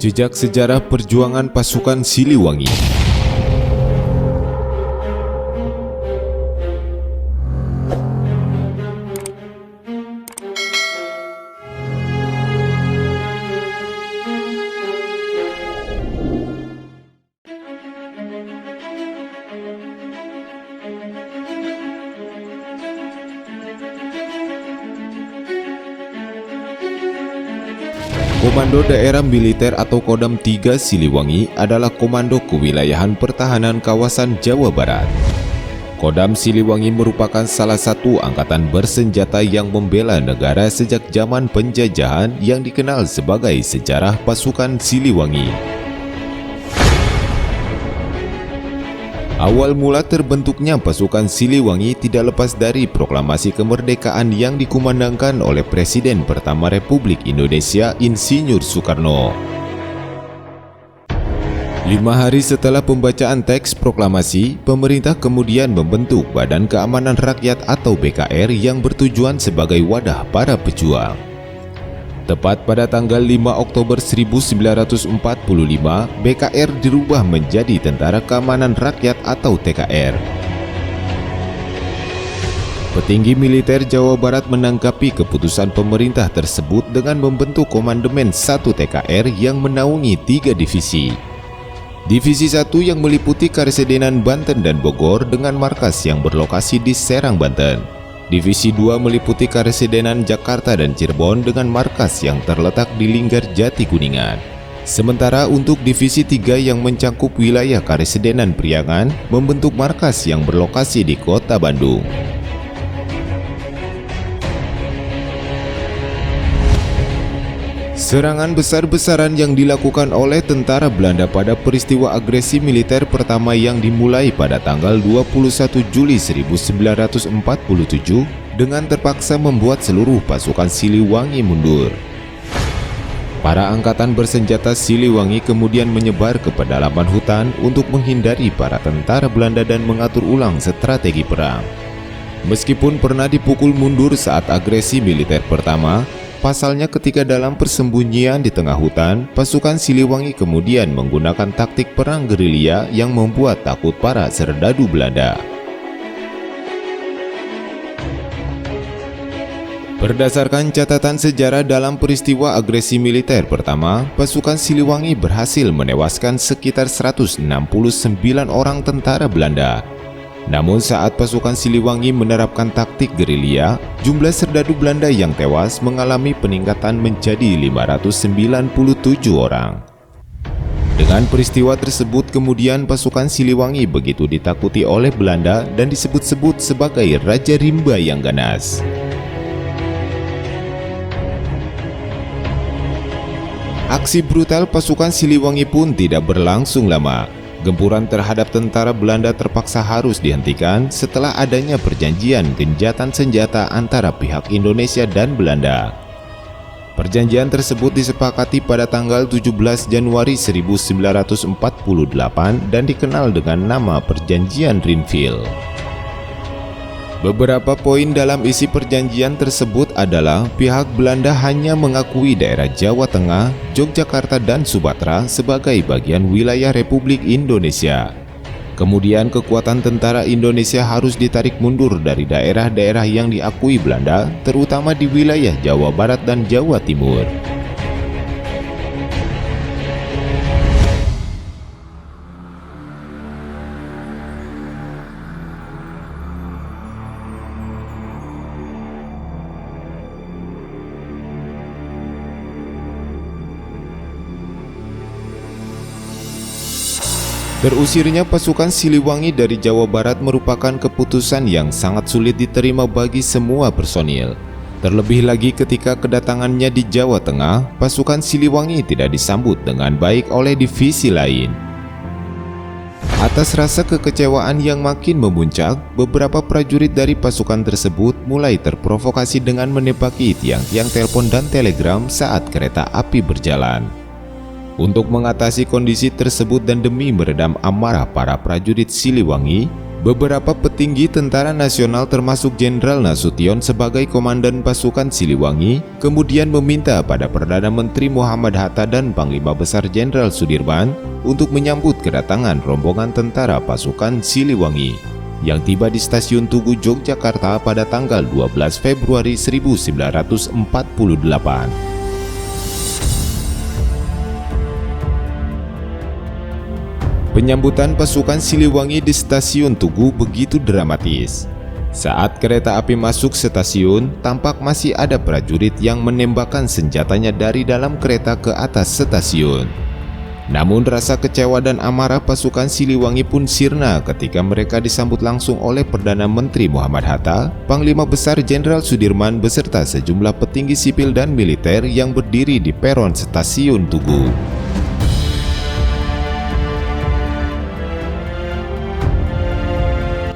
Jejak sejarah perjuangan pasukan Siliwangi. Komando Daerah Militer atau Kodam 3 Siliwangi adalah komando kewilayahan pertahanan kawasan Jawa Barat. Kodam Siliwangi merupakan salah satu angkatan bersenjata yang membela negara sejak zaman penjajahan yang dikenal sebagai sejarah pasukan Siliwangi. Awal mula terbentuknya pasukan Siliwangi tidak lepas dari proklamasi kemerdekaan yang dikumandangkan oleh Presiden pertama Republik Indonesia Insinyur Soekarno. 5 hari setelah pembacaan teks proklamasi, pemerintah kemudian membentuk Badan Keamanan Rakyat atau BKR yang bertujuan sebagai wadah para pejuang. Tepat pada tanggal 5 Oktober 1945, BKR dirubah menjadi Tentara Keamanan Rakyat atau TKR. Petinggi militer Jawa Barat menanggapi keputusan pemerintah tersebut dengan membentuk Komandemen 1 TKR yang menaungi 3 divisi. Divisi 1 yang meliputi Karesidenan Banten dan Bogor dengan markas yang berlokasi di Serang, Banten. Divisi 2 meliputi Karesidenan Jakarta dan Cirebon dengan markas yang terletak di Linggarjati, Kuningan. Sementara untuk Divisi 3 yang mencangkup wilayah Karesidenan Priangan membentuk markas yang berlokasi di Kota Bandung. Serangan besar-besaran yang dilakukan oleh tentara Belanda pada peristiwa agresi militer pertama yang dimulai pada tanggal 21 Juli 1947 dengan terpaksa membuat seluruh pasukan Siliwangi mundur. Para angkatan bersenjata Siliwangi kemudian menyebar ke pedalaman hutan untuk menghindari para tentara Belanda dan mengatur ulang strategi perang. Meskipun pernah dipukul mundur saat agresi militer pertama, pasalnya ketika dalam persembunyian di tengah hutan, pasukan Siliwangi kemudian menggunakan taktik perang gerilya yang membuat takut para serdadu Belanda. Berdasarkan catatan sejarah dalam peristiwa agresi militer pertama, pasukan Siliwangi berhasil menewaskan sekitar 169 orang tentara Belanda. Namun saat pasukan Siliwangi menerapkan taktik gerilya, jumlah serdadu Belanda yang tewas mengalami peningkatan menjadi 597 orang. Dengan peristiwa tersebut kemudian pasukan Siliwangi begitu ditakuti oleh Belanda dan disebut-sebut sebagai Raja Rimba yang ganas. Aksi brutal pasukan Siliwangi pun tidak berlangsung lama. Gempuran terhadap tentara Belanda terpaksa harus dihentikan setelah adanya perjanjian gencatan senjata antara pihak Indonesia dan Belanda. Perjanjian tersebut disepakati pada tanggal 17 Januari 1948 dan dikenal dengan nama Perjanjian Rinfield. Beberapa poin dalam isi perjanjian tersebut adalah pihak Belanda hanya mengakui daerah Jawa Tengah, Yogyakarta dan Sumatera sebagai bagian wilayah Republik Indonesia. Kemudian kekuatan tentara Indonesia harus ditarik mundur dari daerah-daerah yang diakui Belanda, terutama di wilayah Jawa Barat dan Jawa Timur. Terusirnya pasukan Siliwangi dari Jawa Barat merupakan keputusan yang sangat sulit diterima bagi semua personil. Terlebih lagi ketika kedatangannya di Jawa Tengah, pasukan Siliwangi tidak disambut dengan baik oleh divisi lain. Atas rasa kekecewaan yang makin memuncak, beberapa prajurit dari pasukan tersebut mulai terprovokasi dengan menembaki tiang-tiang telepon dan telegram saat kereta api berjalan. Untuk mengatasi kondisi tersebut dan demi meredam amarah para prajurit Siliwangi, Beberapa petinggi tentara nasional termasuk Jenderal Nasution sebagai komandan pasukan Siliwangi kemudian meminta pada Perdana Menteri Muhammad Hatta dan Panglima Besar Jenderal Sudirman untuk menyambut kedatangan rombongan tentara pasukan Siliwangi yang tiba di Stasiun Tugu Yogyakarta pada tanggal 12 Februari 1948. Penyambutan pasukan Siliwangi di Stasiun Tugu begitu dramatis. Saat kereta api masuk stasiun, tampak masih ada prajurit yang menembakkan senjatanya dari dalam kereta ke atas stasiun. Namun rasa kecewa dan amarah pasukan Siliwangi pun sirna ketika mereka disambut langsung oleh Perdana Menteri Muhammad Hatta, Panglima Besar Jenderal Sudirman beserta sejumlah petinggi sipil dan militer yang berdiri di peron Stasiun Tugu.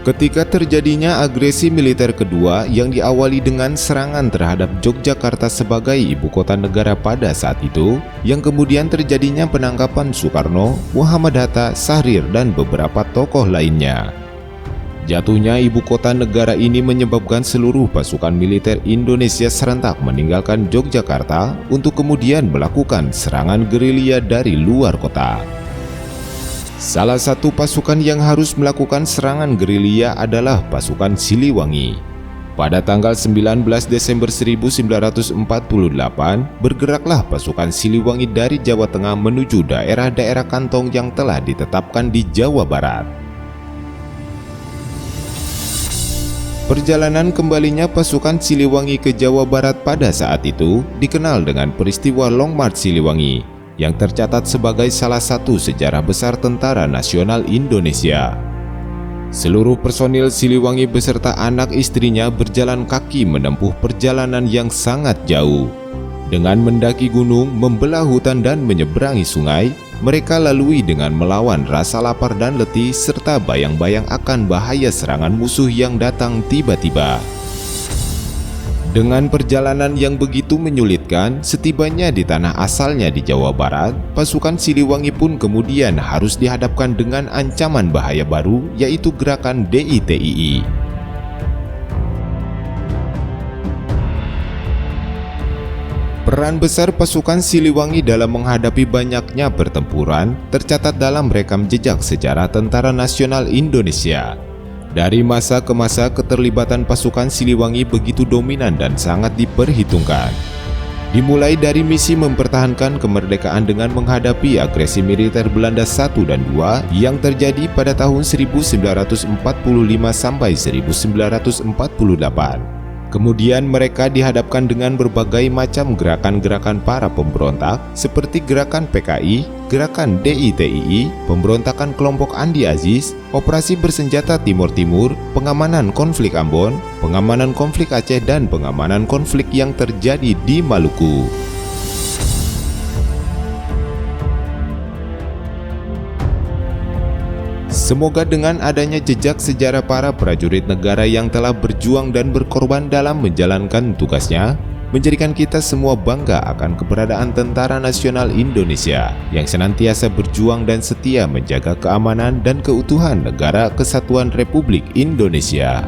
Ketika terjadinya agresi militer kedua yang diawali dengan serangan terhadap Yogyakarta sebagai ibu kota negara pada saat itu, yang kemudian terjadinya penangkapan Soekarno, Muhammad Hatta, Syahrir, dan beberapa tokoh lainnya. Jatuhnya ibu kota negara ini menyebabkan seluruh pasukan militer Indonesia serentak meninggalkan Yogyakarta untuk kemudian melakukan serangan gerilya dari luar kota. Salah satu pasukan yang harus melakukan serangan gerilya adalah pasukan Siliwangi. Pada tanggal 19 Desember 1948, bergeraklah pasukan Siliwangi dari Jawa Tengah menuju daerah-daerah kantong yang telah ditetapkan di Jawa Barat. Perjalanan kembalinya pasukan Siliwangi ke Jawa Barat pada saat itu dikenal dengan peristiwa Long March Siliwangi, yang tercatat sebagai salah satu sejarah besar Tentara Nasional Indonesia. Seluruh personil Siliwangi beserta anak istrinya berjalan kaki menempuh perjalanan yang sangat jauh. Dengan mendaki gunung, membelah hutan dan menyeberangi sungai, mereka lalui dengan melawan rasa lapar dan letih serta bayang-bayang akan bahaya serangan musuh yang datang tiba-tiba. Dengan perjalanan yang begitu menyulitkan, setibanya di tanah asalnya di Jawa Barat, pasukan Siliwangi pun kemudian harus dihadapkan dengan ancaman bahaya baru, yaitu gerakan DITII. Peran besar pasukan Siliwangi dalam menghadapi banyaknya pertempuran tercatat dalam rekam jejak sejarah Tentara Nasional Indonesia. Dari masa ke masa, keterlibatan pasukan Siliwangi begitu dominan dan sangat diperhitungkan. Dimulai dari misi mempertahankan kemerdekaan dengan menghadapi agresi militer Belanda 1 dan 2 yang terjadi pada tahun 1945 sampai 1948. Kemudian mereka dihadapkan dengan berbagai macam gerakan-gerakan para pemberontak seperti gerakan PKI, gerakan DITII, pemberontakan kelompok Andi Aziz, operasi bersenjata Timur Timur, pengamanan konflik Ambon, pengamanan konflik Aceh, dan pengamanan konflik yang terjadi di Maluku. Semoga dengan adanya jejak sejarah para prajurit negara yang telah berjuang dan berkorban dalam menjalankan tugasnya, menjadikan kita semua bangga akan keberadaan Tentara Nasional Indonesia yang senantiasa berjuang dan setia menjaga keamanan dan keutuhan Negara Kesatuan Republik Indonesia.